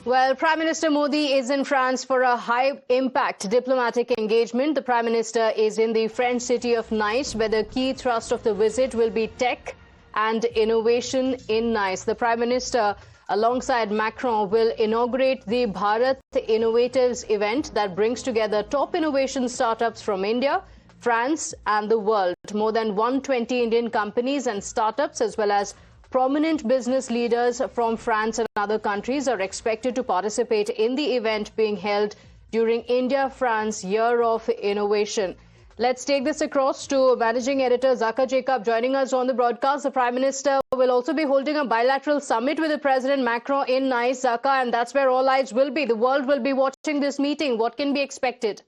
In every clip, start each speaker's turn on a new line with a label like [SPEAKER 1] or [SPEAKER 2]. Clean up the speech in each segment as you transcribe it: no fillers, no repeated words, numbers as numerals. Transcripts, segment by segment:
[SPEAKER 1] Well, Prime Minister Modi is in France for a high-impact diplomatic engagement. The Prime Minister is in the French city of Nice, where the key thrust of the visit will be tech and innovation in Nice. The Prime Minister, alongside Macron, will inaugurate the Bharat Innovates event that brings together top innovation startups from India, France and the world. More than 120 Indian companies and startups, as well as prominent business leaders from France and other countries, are expected to participate in the event being held during India-France Year of Innovation. Let's take this across to Managing Editor Zaka Jacob joining us on the broadcast. The Prime Minister will also be holding a bilateral summit with the President Macron in Nice, Zaka, and that's where all eyes will be. The world will be watching this meeting. What can be expected?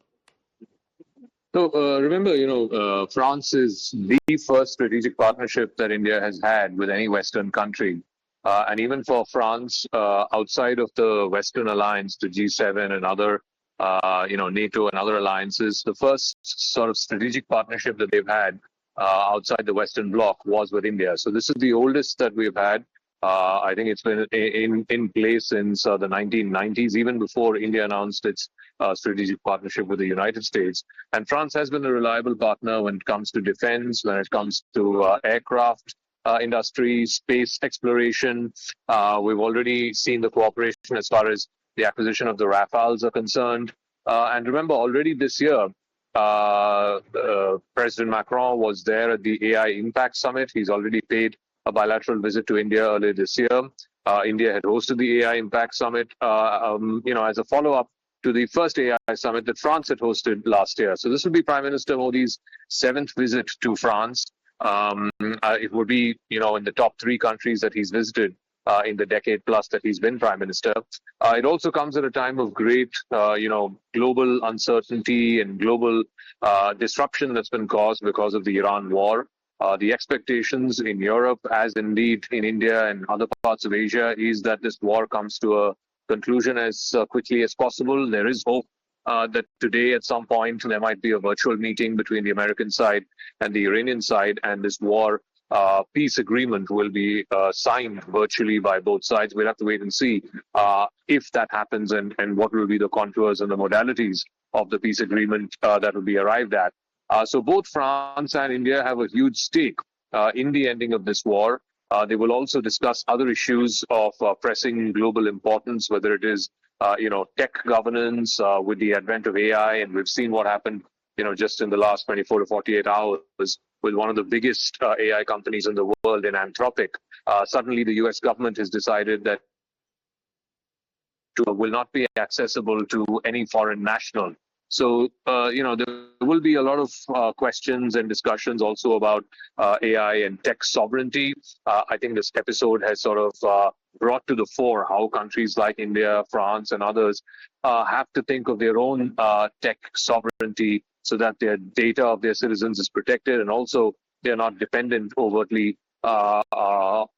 [SPEAKER 2] So remember, France is the first strategic partnership that India has had with any Western country. And even for France, outside of the Western alliance, the G7 and other, NATO and other alliances, the first sort of strategic partnership that they've had outside the Western bloc was with India. So this is the oldest that we've had. I think it's been in place since the 1990s, even before India announced its strategic partnership with the United States. And France has been a reliable partner when it comes to defense, when it comes to aircraft industry, space exploration. We've already seen the cooperation as far as the acquisition of the Rafales are concerned. And remember, already this year, President Macron was there at the AI Impact Summit. He's already paid a bilateral visit to India earlier this year. India had hosted the AI Impact Summit, as a follow-up to the first AI Summit that France had hosted last year. So this will be Prime Minister Modi's 7th visit to France. It would be, in the top 3 countries that he's visited in the decade plus that he's been Prime Minister. It also comes at a time of great, global uncertainty and global disruption that's been caused because of the Iran war. The expectations in Europe, as indeed in India and other parts of Asia, is that this war comes to a conclusion as quickly as possible. There is hope that today at some point there might be a virtual meeting between the American side and the Iranian side, and this war peace agreement will be signed virtually by both sides. We'll have to wait and see if that happens and what will be the contours and the modalities of the peace agreement that will be arrived at. So both France and India have a huge stake in the ending of this war. They will also discuss other issues of pressing global importance, whether it is, tech governance with the advent of AI. And we've seen what happened, just in the last 24 to 48 hours with one of the biggest AI companies in the world, in Anthropic. Suddenly, the US government has decided that will not be accessible to any foreign national. So, there will be a lot of questions and discussions also about AI and tech sovereignty. I think this episode has sort of brought to the fore how countries like India, France, and others have to think of their own tech sovereignty so that their data of their citizens is protected, and also they're not dependent overtly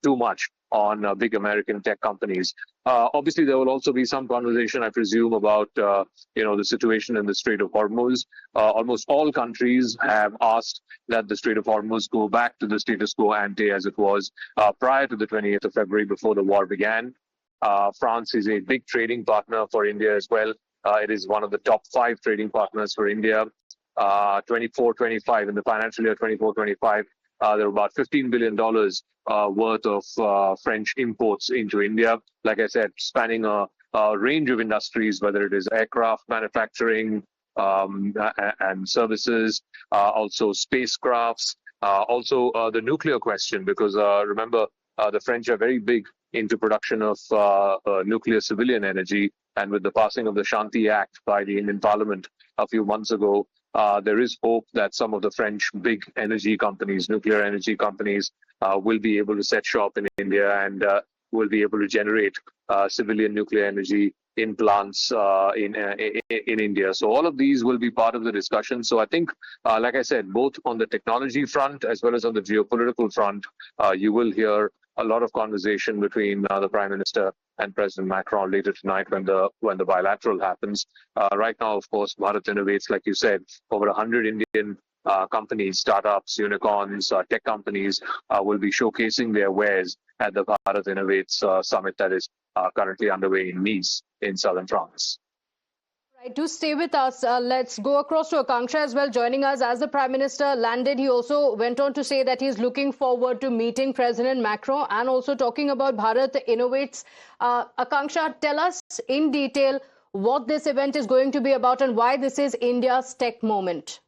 [SPEAKER 2] too much on big American tech companies. Obviously, there will also be some conversation, I presume, about the situation in the Strait of Hormuz. Almost all countries have asked that the Strait of Hormuz go back to the status quo ante as it was prior to the 28th of February, before the war began. France is a big trading partner for India as well. It is one of the top 5 trading partners for India. 24-25 in the financial year 24-25. There are about $15 billion worth of French imports into India. Like I said, spanning a range of industries, whether it is aircraft manufacturing and services, also spacecrafts, also the nuclear question, because remember, the French are very big into production of nuclear civilian energy. And with the passing of the Shanti Act by the Indian Parliament a few months ago, there is hope that some of the French big energy companies, nuclear energy companies, will be able to set shop in India and will be able to generate civilian nuclear energy in plants in India. So all of these will be part of the discussion. So I think, like I said, both on the technology front as well as on the geopolitical front, you will hear a lot of conversation between the Prime Minister and President Macron later tonight when the bilateral happens. Right now, of course, Bharat Innovates, like you said, over 100 Indian companies, startups, unicorns, tech companies will be showcasing their wares at the Bharat Innovates summit that is currently underway in Nice in southern France.
[SPEAKER 1] Right, do stay with us. Let's go across to Akanksha as well, joining us. As the Prime Minister landed, he also went on to say that he's looking forward to meeting President Macron and also talking about Bharat Innovates. Akanksha, tell us in detail what this event is going to be about and why this is India's tech moment.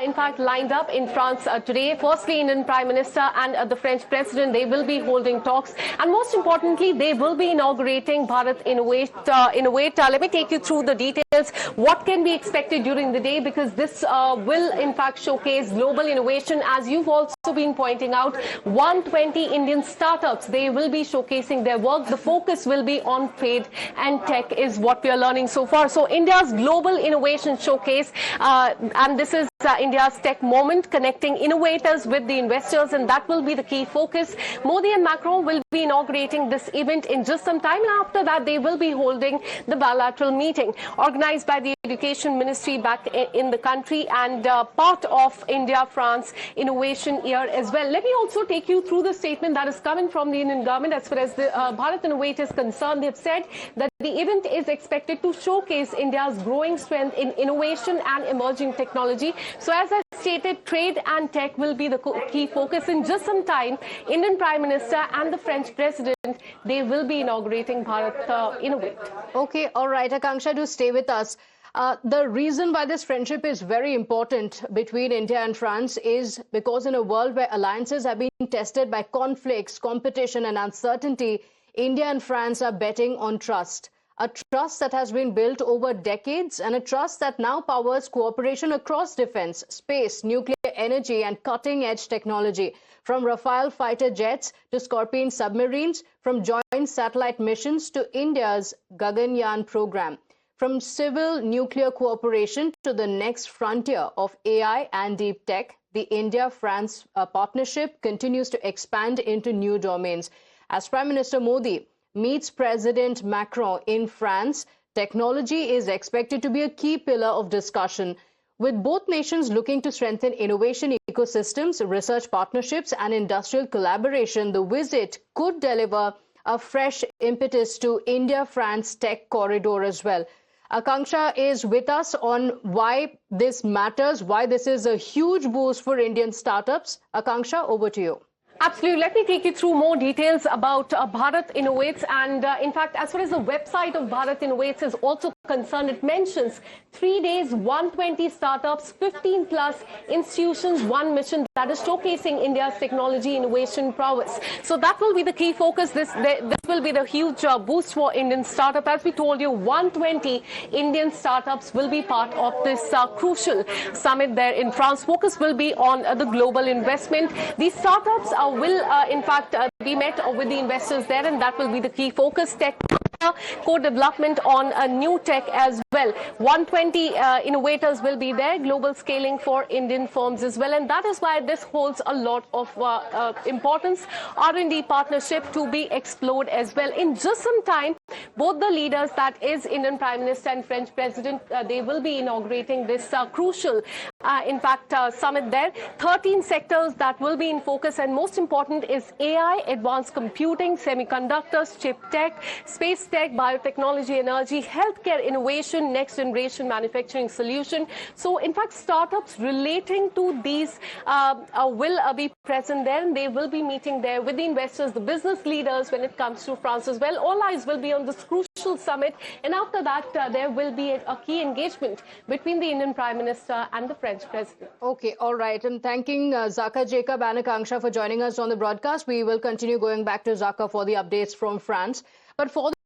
[SPEAKER 3] In fact, lined up in France today. Firstly, Indian Prime Minister and the French President, they will be holding talks. And most importantly, they will be inaugurating Bharat Innovate. Let me take you through the details. What can be expected during the day? Because this will, in fact, showcase global innovation. As you've also been pointing out, 120 Indian startups, they will be showcasing their work. The focus will be on trade and tech is what we are learning so far. So India's global innovation showcase, and this is India's tech moment, connecting innovators with the investors, and that will be the key focus. Modi and Macron will be inaugurating this event in just some time, and after that they will be holding the bilateral meeting organized by the Education Ministry back in the country and part of India-France Innovation Year as well. Let me also take you through the statement that is coming from the Indian government as far as the Bharat Innovate is concerned. They've said that the event is expected to showcase India's growing strength in innovation and emerging technology. So as I stated, trade and tech will be the key focus. In just some time, Indian Prime Minister and the French President, they will be inaugurating Bharat Innovate.
[SPEAKER 1] Okay, all right, Akanksha, do stay with us. The reason why this friendship is very important between India and France is because in a world where alliances have been tested by conflicts, competition and uncertainty, India and France are betting on trust. A trust that has been built over decades and a trust that now powers cooperation across defense, space, nuclear energy and cutting-edge technology. From Rafale fighter jets to Scorpene submarines, from joint satellite missions to India's Gaganyaan program. From civil nuclear cooperation to the next frontier of AI and deep tech, the India-France partnership continues to expand into new domains. As Prime Minister Modi meets President Macron in France, technology is expected to be a key pillar of discussion. With both nations looking to strengthen innovation ecosystems, research partnerships and industrial collaboration, the visit could deliver a fresh impetus to India-France tech corridor as well. Akanksha is with us on why this matters, why this is a huge boost for Indian startups. Akanksha, over to you.
[SPEAKER 3] Absolutely. Let me take you through more details about Bharat Innovates. And in fact, as far as the website of Bharat Innovates is also concerned, it mentions 3 days, 120 startups, 15 plus institutions, one mission that is showcasing India's technology innovation prowess. So that will be the key focus. This will be the huge boost for Indian startup. As we told you, 120 Indian startups will be part of this crucial summit there in France. Focus will be on the global investment. These startups will in fact be met with the investors there, and that will be the key focus. Tech co-development on a new tech as well. 120 innovators will be there, global scaling for Indian firms as well, and that is why this holds a lot of importance. R&D partnership to be explored as well. In just some time, both the leaders, that is Indian Prime Minister and French President, they will be inaugurating this crucial in fact summit there. 13 sectors that will be in focus, and most important is AI, advanced computing, semiconductors, chip tech, space tech, biotechnology, energy, healthcare innovation, next generation manufacturing solution. So in fact, startups relating to these will be present there, and they will be meeting there with the investors, the business leaders when it comes to France as well. All eyes will be on this crucial summit, and after that there will be a key engagement between the Indian Prime Minister and the French President.
[SPEAKER 1] Okay, all right. And thanking Zaka Jacob and Akanksha for joining us on the broadcast. We will continue going back to Zaka for the updates from France. But for